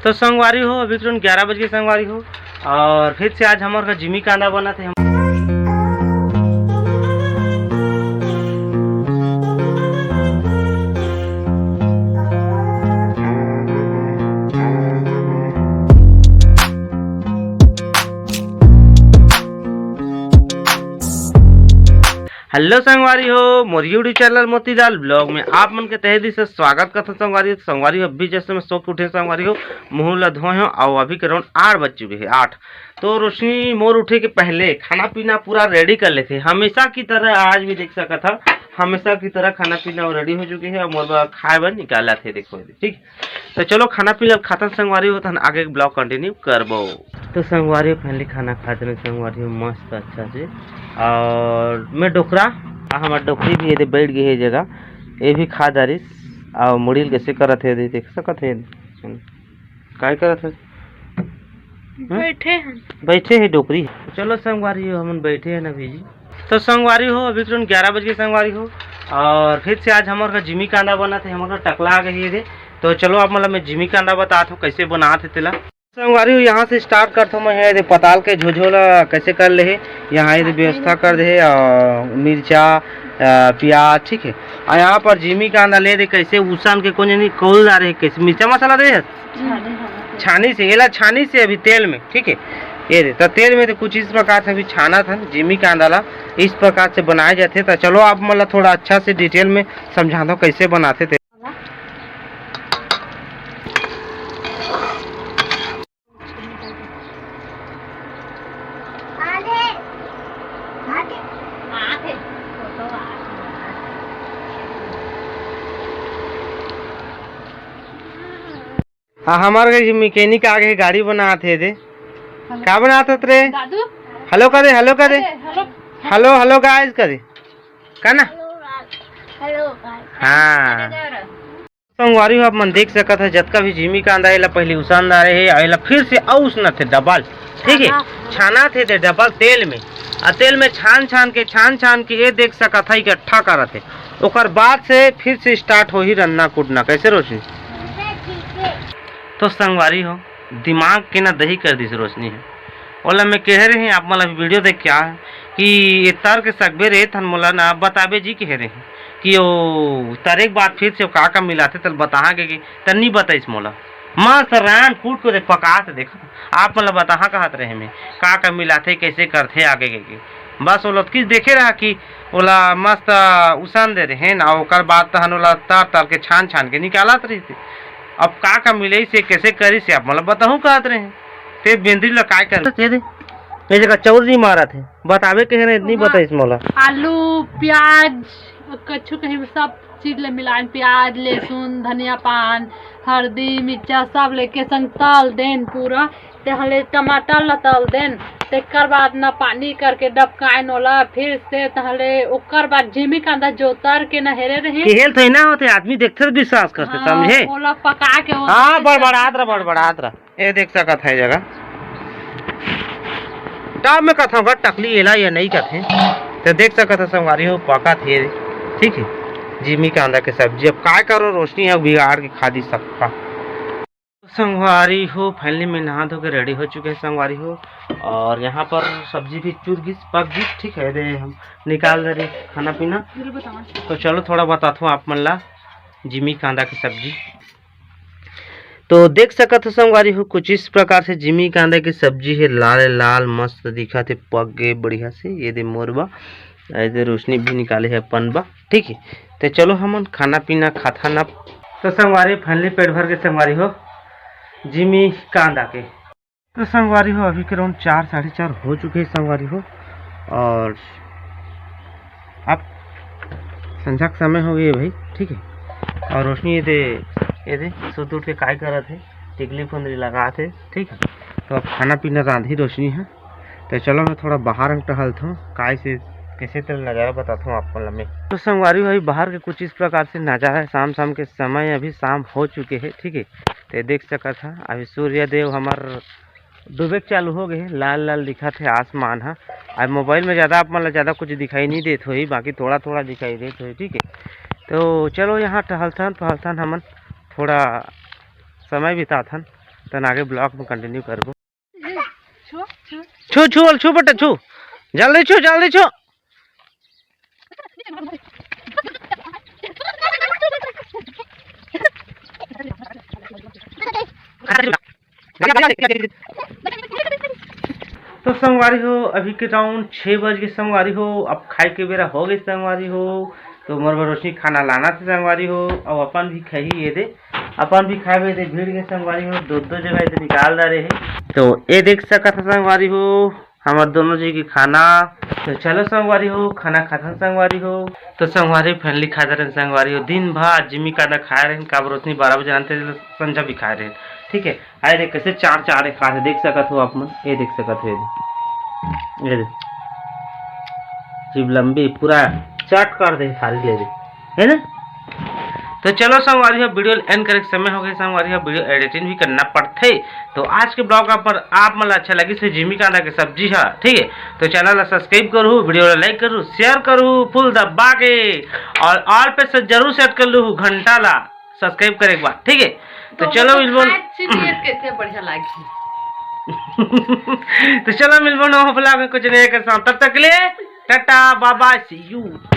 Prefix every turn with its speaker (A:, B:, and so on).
A: तो संगवारी हो अभी तुरंत 11 बजे संगवारी हो और फिर से आज हमारे घर जिमी कांदा बना थे। हेलो संगवारी हो मोर यूट्यूब चैनल मोतीलाल ब्लॉग में आप मन के तहे दिल से स्वागत करते संगवारी हो। अभी जैसे मैं सो के उठे संगवारी हो, मुँह ला धोए हो और अभी के राउंड 8 बज चुके हैं 8। तो रोशनी मोर उठे के पहले खाना पीना पूरा रेडी कर लेते। हमेशा की तरह आज भी देख सका था, हमेशा की तरह खाना पीना रेडी हो चुके हैं और मोर खाए बर निकाला थे। देखो ठीक, तो चलो खाना पीना खाता संगवारी हो तो आगे ब्लॉग कंटिन्यू करबो। तो संगवारी हो पहले खाना खाते हैं संगवारी हो मस्त अच्छा से। और मैं डोकरा हमारे डोकरी भी ये बैठ गई है जगह, ये भी खा दारिस और मुड़ील कैसे करत है देख सकत है काय करत है बैठे है डोकरी। चलो संगवारी हो हम बैठे हैं ना जी। तो संगवारी हो अभी तुरंत 11 बजे संगवारी हो और फिर से आज हमारे घर जिमी कांदा बना थे। हमारे टकला आ गई है। तो चलो आप मतलब मैं जिमी कांदा बताता हूँ कैसे बना थे तेला। संगवारी हो यहाँ से स्टार्ट करता हूँ मैं पताल के झोझोला कैसे कर ले। यहाँ व्यवस्था कर दे और मिर्चा प्याज ठीक है। और यहाँ पर जिमी कांदा ले दे कैसे उसान के कौन नहीं कौल जा रहे कैसे मिर्चा मसाला दे छानी से एला छानी से अभी तेल में ठीक है। ये दे तो तेल में तो कुछ इस प्रकार से अभी छाना था जिमी कांदा ला इस प्रकार से बनाए जाते। तो चलो आप मतलब थोड़ा अच्छा से डिटेल में समझा दो कैसे बनाते थे। हाँ हमारे मैकेनिक आगे गाड़ी बनाते थे। क्या बनाते थे? हेलो करे हेलो करे हेलो हेलो गाइस करे का ना। हाँ संगवारी आप मन देख सकत है जतका भी जिमी कांदा है पहले उसानदार है फिर से औस न थे डबल ठीक है छाना थे डबल तेल में और तेल में छान छान के ये देख सकत है इकट्ठा करत है। ओकर बाद से फिर से स्टार्ट हो ही रन्ना कुटना कैसे रोशनी। तो संगवारी हो दिमाग के ना दही कर दी रोशनी है ओला मैं कह रहे हैं आप मतलब वीडियो देख क्या है कि ये तर के सकबे रे थन मोला ना बताबे जी कह रहे हैं कि वो तरे के बाद फिर से का मिलाते तल बता के तन्नी बताइस मोला मस्त रान कूट को पका से देखा आप मतलब बता कहत रहे में का मिलाते कैसे करते आगे के बस वो किस देखे रहा कि ओला मस्त उसान दे रहे हैं ना ओकर बाद तहन ओला तर के छान के निकालत रही थी। अब का मिले से कैसे करी से आप मतलब बताऊँ कहत रहे हैं ते बेंद्री ला काय कर ये जगह चौर नहीं मारा थे बतावे कह रहे नहीं बताइस मोला।
B: आलू प्याज कच्चू कहीं सब चीज ले मिलान प्याज लहसुन धनिया पान हल्दी मिर्चा सब लेके संग तल देन पूरा ते हले टमाटर ला तल देन तेकर बाद ना पानी करके डबकाए नोला फिर से तहले ओकर बाद जिमी कांदा जोतर के ना हेरे रहे
A: केहल थे ना होते आदमी देखते विश्वास करते समझे
B: ओला पका के
A: हां बड़बड़ात रहा ये देख सकत है जगह तब मैं कथा का टकली एला या नहीं कथे तो देख सकत है संगवारी हो पका थे ठीक है जिमी कांदा के सब्जी। अब काय करो रोशनी है बिगाड़ के खा दी सबका। संगवारी हो फाइनली में नहा धो के रेडी हो चुके हैं संगवारी हो और यहाँ पर सब्जी भी चूर गई पक गई ठीक है। दे हम निकाल दे रहे खाना पीना। तो चलो थोड़ा बताता हूँ आप मन ला जिमी कांदा की सब्जी। तो देख सकत हो संगवारी हो कुछ इस प्रकार से जिमी कांदा की सब्जी है लाल लाल मस्त दिखा थे पक गए बढ़िया से। ये दे मोरबा ऐसे रोशनी भी निकाले है पनबा ठीक है। तो चलो हम खाना पीना खाता ना। तो संगवारी फाइनली पेट भर के संगवारी हो जिमी कांदा के। तो संगवारी हो अभी के राउंड 4 साढ़े 4 हो चुके हैं संगवारी हो और अब संध्या का समय हो गई भाई ठीक है। और रोशनी ये दे सुध उठ के काय करत है टिकली फुंदरी लगा थे ठीक है। तो अब खाना पीना रांधी रोशनी है। तो चलो मैं थोड़ा बाहर टहलता हूँ काय से कैसे तो नज़ारा बताता हूँ आपको लम्बे। तो संगवारी भाई बाहर के कुछ इस प्रकार से नज़ारा है शाम के समय अभी शाम हो चुके हैं ठीक है। तो देख सका था अभी सूर्य देव हमार डूबे चालू हो गए लाल लाल दिखा थे आसमान है। अब मोबाइल में ज़्यादा आप मतलब ज़्यादा कुछ दिखाई नहीं देते हो बाकी थोड़ा थोड़ा दिखाई देते हो ठीक है। तो चलो यहाँ टहलथन पहलथन हमन थोड़ा समय बिताथन तन आगे ब्लॉग में कंटिन्यू करबो।
B: छो छो
A: छू छू छू बेटा छू, जल्दी छू जल्दी छू। तो संगवारी हो अभी के राउंड 6 बज के संगवारी हो, अब खाए के बेरा हो गई संगवारी हो। तो मोर रोशनी खाना लाना थे संगवारी हो, अब अपन भी खाई ये दे, अपन भी खाए दे भीड़ के संगवारी हो, दो जगह से निकाल रहे हैं। तो ये देख सकत संगवारी हो हमार दोनों जी की खाना। तो चलो संगवारी हो खाना खाता संगवारी हो। तो संगवारी फैमिली खा रहे संगवारी हो, दिन भर जिमी का खाए रहे काब रोशनी 12 बजे आते संझा भी खाए रहे। ठीक है, आए देख कैसे चार चार खा देख सकत हो आप मन, ये देख सकत हो ये देख जीभ लंबी पूरा चट कर दे थाली ले दे, है ना। तो चलो संगवारी हो वीडियो एंड करे समय हो गया संगवारी हो, वीडियो एडिटिंग भी करना पड़ते। तो आज के ब्लॉग पर आप मन अच्छा लगी से जिमी कांदा के सब्जी है। ठीक है, तो चैनल सब्सक्राइब करूँ, वीडियो लाइक करूँ, शेयर करूँ फुल दबा के, और ऑल पे से जरूर सेट कर लूँ घंटा ला सब्सक्राइब करे एक बार। ठीक है, तो चलो मिलबो
B: कैसे बढ़िया लगी।
A: तो चलो मिलबो नो ब्लॉग में कुछ नहीं कर, तब तक के लिए tata bye bye see you.